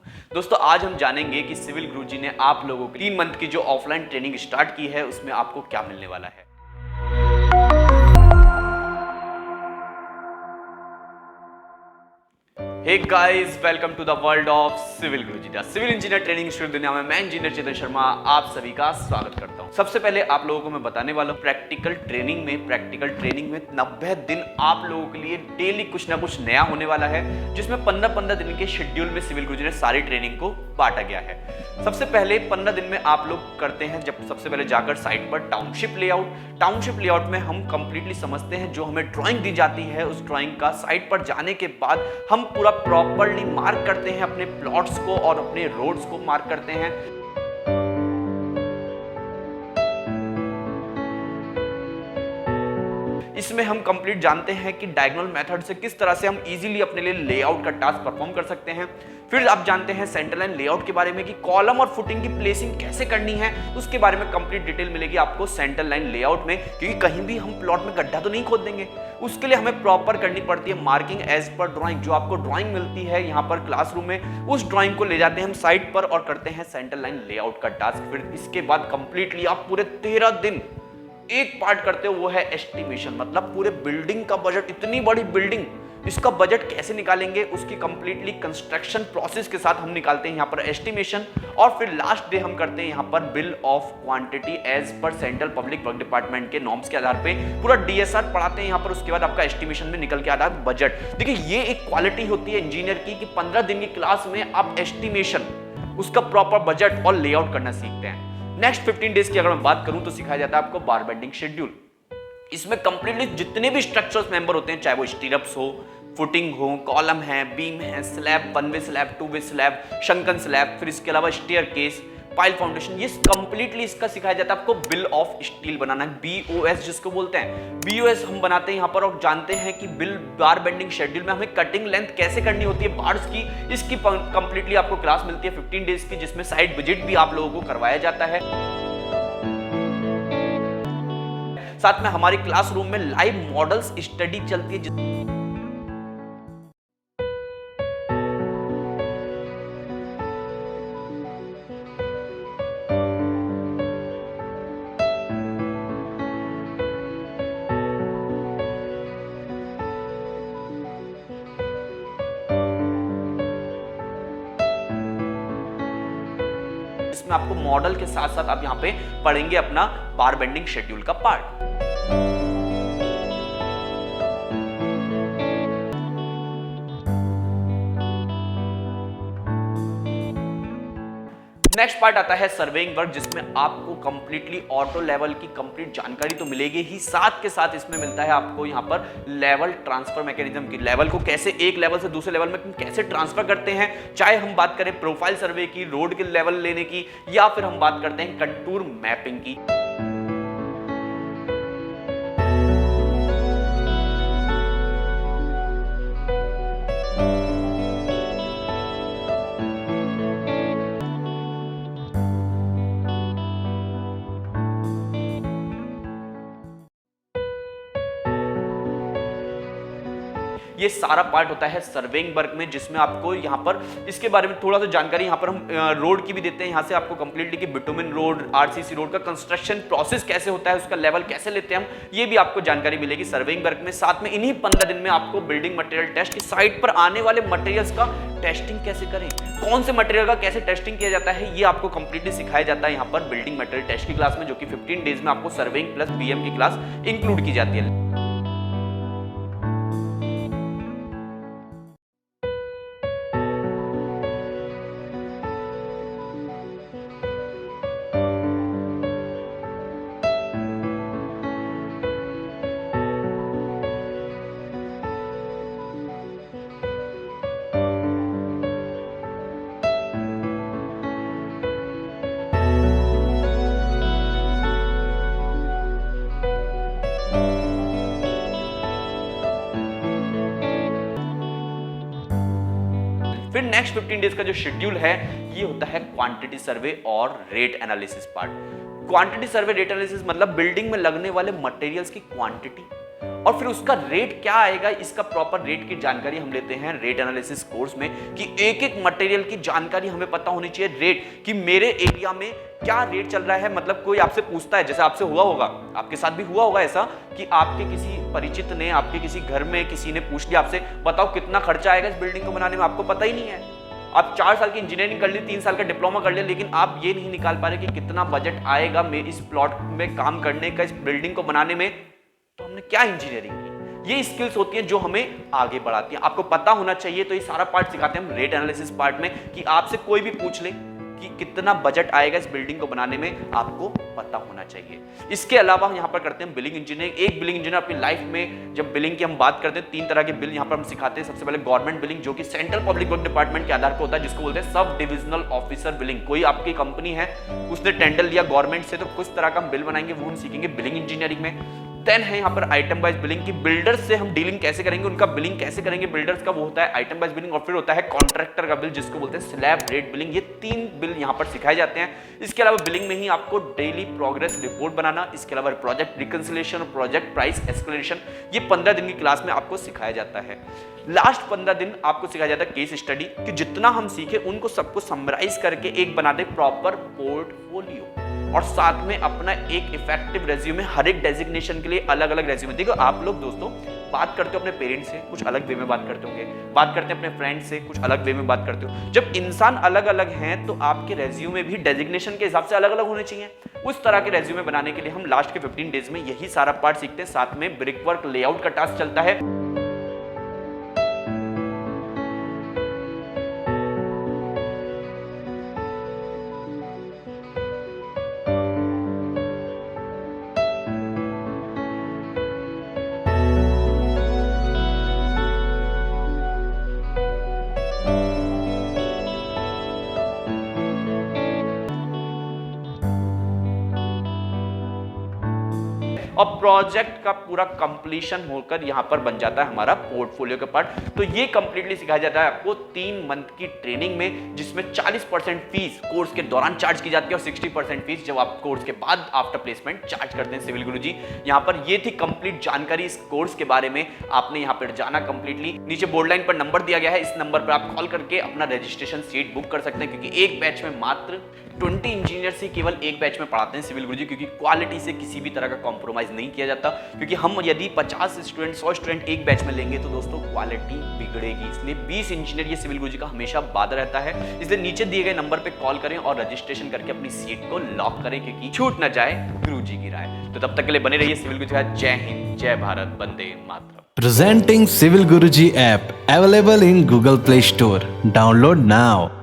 हूँ। दोस्तों आज हम जानेंगे कि सिविल गुरुजी ने आप लोगों को 3 मंथ की जो ऑफलाइन ट्रेनिंग स्टार्ट की है उसमें आपको क्या मिलने वाला है। Hey guys, welcome to the world of civil Guruji. The civil engineer training institute दुनिया में मैं इंजीनियर चेतन शर्मा आप सभी का स्वागत करता हूं। सबसे पहले आप लोगों को मैं बताने वाला हूं प्रैक्टिकल ट्रेनिंग में 90 दिन आप लोगों के लिए डेली कुछ ना कुछ नया होने वाला है, जिसमें 15 दिन के शेड्यूल में सिविल गुरुजी ने सारी ट्रेनिंग को बांटा गया है। सबसे पहले 15 दिन में आप लोग करते हैं जब सबसे पहले जाकर साइट पर टाउनशिप लेआउट में हम कंप्लीटली समझते हैं, जो हमें ड्राइंग दी जाती है उस ड्राइंग का साइट पर जाने के बाद हम पूरा प्रॉपर्ली मार्क करते हैं, अपने प्लॉट्स को और अपने रोड्स को मार्क करते हैं। इसमें हम कंप्लीट जानते हैं कि डायगोनल मेथड से किस तरह से हम इजीली अपने लिए लेआउट का टास्क परफॉर्म कर सकते हैं। फिर आप जानते हैं सेंटर लाइन लेआउट के बारे में कि कॉलम और फुटिंग की प्लेसिंग कैसे करनी है, उसके बारे में कंप्लीट डिटेल मिलेगी आपको सेंटर लाइन लेआउट में, क्योंकि कहीं भी हम प्लॉट में गड्ढा तो नहीं खोद देंगे। उसके लिए हमें प्रॉपर करनी पड़ती है मार्किंग एज पर ड्राइंग। जो आपको ड्राइंग मिलती है यहाँ पर क्लासरूम में, उस ड्राइंग को ले जाते हैं हम साइट पर और करते हैं सेंटर लाइन लेआउट का टास्क। फिर इसके बाद कंप्लीटली आप पूरे 13 दिन एक पार्ट करते हो, वो है एस्टिमेशन। मतलब पूरे बिल्डिंग का बजट, इतनी बड़ी बिल्डिंग, इसका बजट कैसे निकालेंगे, उसकी कंप्लीटली कंस्ट्रक्शन प्रोसेस के साथ हम निकालते हैं यहाँ पर एस्टिमेशन। और फिर लास्ट डे हम करते हैं यहाँ पर bill of quantity as per central public work department के नॉर्म्स के आधार पे पूरा डीएसआर पढ़ाते हैं यहाँ पर। उसके बाद आपका एस्टिमेशन में निकल के आता है बजट। देखिए ये एक क्वालिटी होती है इंजीनियर की कि 15 दिन की क्लास में आप एस्टिमेशन, उसका प्रॉपर बजट और लेआउट करना सीखते हैं। नेक्स्ट 15 डेज की अगर मैं बात करूं तो सिखाया जाता है आपको बार बेंडिंग शेड्यूल। इसमें कंप्लीटली जितने भी स्ट्रक्चर्स मेंबर होते हैं, चाहे वो स्टीरअप्स हो, फुटिंग हो, कॉलम है, बीम है, slab, 1 way slab, 2 way slab, sunken slab, फिर इसके अलावा स्टेयरकेस, पाइल फाउंडेशन, ये कंप्लीटली इसका सिखाया जाता है आपको बिल ऑफ स्टील बनाना, बीओएस जिसको बोलते हैं। बीओएस हम बनाते हैं यहाँ पर और जानते हैं कि बिल बार बेंडिंग शेड्यूल में हमें कटिंग लेंथ कैसे करनी होती है बार्स की, इसकी कंप्लीटली आपको क्लास मिलती है 15 डेज की, जिसमें साइट विजिट भी आप लोगों को करवाया जाता है। साथ में हमारी क्लासरूम में लाइव मॉडल्स स्टडी चलती है। इसमें आपको मॉडल के साथ साथ आप यहाँ पे पढ़ेंगे अपना बार बेंडिंग शेड्यूल का पार्ट। नेक्स्ट पार्ट आता है सर्वेइंग वर्क, जिसमें आपको कंप्लीटली ऑटो लेवल की कंप्लीट जानकारी तो मिलेगी ही, साथ के साथ इसमें मिलता है आपको यहाँ पर लेवल ट्रांसफर मैकेनिज्म की। लेवल को कैसे एक लेवल से दूसरे लेवल में कैसे ट्रांसफर करते हैं, चाहे हम बात करें प्रोफाइल सर्वे की, रोड के लेवल लेने की, या फिर हम बात करते हैं कंटूर मैपिंग की। ये सारा पार्ट होता है सर्वेइंग वर्क में, जिसमें आपको यहाँ पर इसके बारे में थोड़ा सा जानकारी यहाँ पर हम रोड की भी देते हैं। यहाँ से आपको कंप्लीटली कि बिटुमिन रोड, आरसीसी रोड का कंस्ट्रक्शन प्रोसेस कैसे होता है, उसका लेवल कैसे लेते हैं हम, ये भी आपको जानकारी मिलेगी सर्वेइंग वर्क में। साथ में इन्हीं 15 दिन में आपको बिल्डिंग मटेरियल टेस्ट की, साइट पर आने वाले मटेरियल्स का टेस्टिंग कैसे करें, कौन से मटेरियल का कैसे टेस्टिंग किया जाता है, ये आपको कंप्लीटली सिखाया जाता है यहाँ पर बिल्डिंग मटेरियल टेस्ट की क्लास में, जो कि 15 डेज में आपको सर्वेइंग प्लस बीएम की क्लास इंक्लूड की जाती है। फिर नेक्स्ट 15 डेज का जो शेड्यूल है ये होता है क्वांटिटी सर्वे और rate analysis part. Quantity survey rate analysis मतलब बिल्डिंग में लगने वाले मटेरियल्स की क्वांटिटी, और फिर उसका रेट क्या आएगा, इसका प्रॉपर रेट की जानकारी हम लेते हैं रेट एनालिसिस कोर्स में, कि एक एक मटेरियल की जानकारी हमें पता होनी चाहिए। रेट कि मेरे एरिया में क्या रेट चल रहा है, मतलब कोई आपसे पूछता है, जैसे आपसे हुआ होगा, आपके साथ भी हुआ होगा ऐसा कि आपके किसी परिचित ने, आपके किसी घर में किसी ने पूछ लिया आपसे, बताओ कितना खर्चा आएगा इस बिल्डिंग को बनाने में, आपको पता ही नहीं है। आप 4 साल की इंजीनियरिंग कर ली, 3 साल का डिप्लोमा कर लिया, लेकिन आप ये नहीं निकाल पा रहे कि कितना बजट आएगा मेरे इस प्लॉट में काम करने का, इस बिल्डिंग को बनाने में, तो हमने क्या इंजीनियरिंग की। ये स्किल्स होती हैं जो हमें आगे बढ़ाती हैं, आपको पता होना चाहिए। तो ये सारा पार्ट सिखाते हैं हम रेट एनालिसिस पार्ट में, कि आपसे कोई भी पूछ ले कि कितना बजट आएगा इस बिल्डिंग को बनाने में, आपको पता होना चाहिए। इसके अलावा हम यहाँ पर करते हैं बिलिंग इंजीनियरिंग। एक बिलिंग इंजीनियर अपनी लाइफ में, जब बिलिंग की हम बात करते हैं, 3 तरह के बिल यहाँ पर हम सिखाते हैं। सबसे पहले गवर्नमेंट बिलिंग, जो कि सेंट्रल पब्लिक वर्क डिपार्टमेंट के आधार पर होता है, जिसको बोलते हैं सब डिविजनल ऑफिसर बिलिंग। कोई आपकी कंपनी है, उसने टेंडर लिया गवर्नमेंट से, तो किस तरह का हम बिल बनाएंगे वो हम सीखेंगे बिलिंग इंजीनियरिंग में। देन है यहाँ पर आइटम वाइज बिलिंग की, बिल्डर्स से हम डीलिंग कैसे करेंगे, उनका बिलिंग कैसे करेंगे बिल्डर्स का, वो होता है आइटम वाइज बिलिंग। और फिर होता है कॉन्ट्रैक्टर का बिल, जिसको बोलते हैं स्लैब रेट बिलिंग। ये 3 बिल यहाँ पर सिखाए जाते हैं। इसके अलावा बिलिंग में ही आपको डेली प्रोग्रेस रिपोर्ट बनाना, इसके अलावा प्रोजेक्ट रिकंसिलिएशन और प्रोजेक्ट प्राइस एस्केलेशन, ये 15 दिन की क्लास में आपको सिखाया जाता है। लास्ट 15 दिन आपको सिखाया जाता है केस स्टडी, कि जितना हम सीखे उनको सबको समराइज करके एक बना दे प्रॉपर पोर्टफोलियो, और साथ में अपना एक इफेक्टिव रेज्यूमे, हर एक डेजिग्नेशन के लिए अलग अलग रेज्यूमे। देखो आप लोग दोस्तों बात करते हो अपने पेरेंट्स से, कुछ अलग वे में बात करते होंगे, बात करते हैं अपने फ्रेंड्स से, कुछ अलग वे में बात करते हो। जब इंसान अलग अलग हैं तो आपके रेज्यूमे भी डेजिग्नेशन के हिसाब से अलग अलग होने चाहिए। उस तरह के रेज्यूमे बनाने के लिए हम लास्ट के 15 डेज में यही सारा पार्ट सीखते हैं। साथ में ब्रिक वर्क लेआउट का टास्क चलता है। और प्रोजेक्ट का पूरा कंप्लीशन होकर यहां पर बन जाता है हमारा पोर्टफोलियो का पार्ट। तो ये कंप्लीटली सिखाया जाता है आपको 3 मंथ की ट्रेनिंग में, जिसमें 40% फीस कोर्स के दौरान चार्ज की जाती है और 60% फीस जब आप कोर्स के बाद आफ्टर प्लेसमेंट चार्ज करते हैं सिविल गुरुजी। यहाँ पर ये थी कंप्लीट जानकारी इस कोर्स के बारे में। आपने यहाँ पर जाना कंप्लीटली, नीचे बोर्ड लाइन पर नंबर दिया गया है, इस नंबर पर आप कॉल करके अपना रजिस्ट्रेशन सीट बुक कर सकते हैं, क्योंकि एक बैच में मात्र 20 इंजीनियर्स ही केवल एक बैच में पढ़ाते हैं सिविल गुरुजी, क्योंकि क्वालिटी से किसी भी तरह का कॉम्प्रोमाइज नहीं किया जाता। क्योंकि हम यदि 50 स्टूडेंट 100 स्टूडेंट एक बैच में लेंगे तो दोस्तों क्वालिटी बिगड़ेगी, इसलिए 20 इंजीनियर ये सिविल गुरुजी का हमेशा वादा रहता है। इसलिए नीचे दिए गए नंबर पे कॉल करें और रजिस्ट्रेशन करके अपनी सीट को लॉक करें, क्योंकि छूट न जाए गुरुजी की राय। तो तब तक के लिए बने रहिए सिविल गुरुजी का। जय हिंद, जय Bharat, Vande Mataram. Presenting Civil Guruji app available in Google Play Store. Download now.